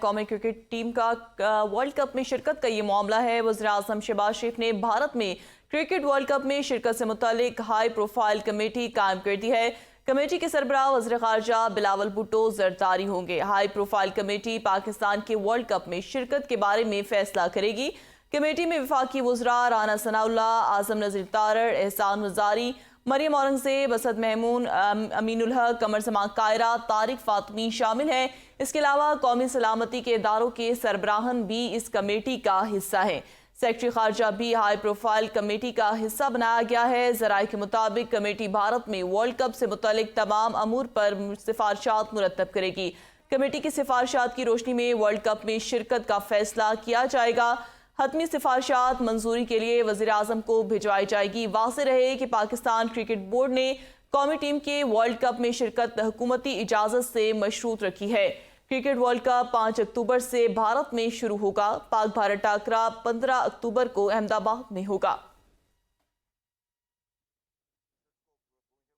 قومی cricket team کا world cup میں شرکت کا یہ معاملہ ہے۔ وزیراعظم شہباز شریف نے بھارت میں کرکٹ ورلڈ کپ میں شرکت سے متعلق ہائی پروفائل کمیٹی قائم کر دی ہے۔ کمیٹی کے سربراہ وزیر خارجہ بلاول بھٹو زرداری ہوں گے۔ ہائی پروفائل کمیٹی پاکستان کے ورلڈ کپ میں شرکت کے بارے میں فیصلہ کرے گی۔ کمیٹی میں وفاقی وزراء رانا ثناء اللہ، اعظم نذیر تارڑ، احسان وزاری، مریم اورنگزیب، اسد محمود، امین الحق، قمر زمان قاہرہ، طارق فاطمی شامل ہیں۔ اس کے علاوہ قومی سلامتی کے اداروں کے سربراہان بھی اس کمیٹی کا حصہ ہیں۔ سیکرٹری خارجہ بھی ہائی پروفائل کمیٹی کا حصہ بنایا گیا ہے۔ ذرائع کے مطابق کمیٹی بھارت میں ورلڈ کپ سے متعلق تمام امور پر سفارشات مرتب کرے گی۔ کمیٹی کی سفارشات کی روشنی میں ورلڈ کپ میں شرکت کا فیصلہ کیا جائے گا۔ حتمی سفارشات منظوری کے لیے وزیراعظم کو بھجوائی جائے گی۔ واضح رہے کہ پاکستان کرکٹ بورڈ نے قومی ٹیم کے ورلڈ کپ میں شرکت حکومتی اجازت سے مشروط رکھی ہے۔ کرکٹ ورلڈ کپ 5 اکتوبر سے بھارت میں شروع ہوگا۔ پاک بھارت ٹاکرا 15 اکتوبر کو احمد آباد میں ہوگا۔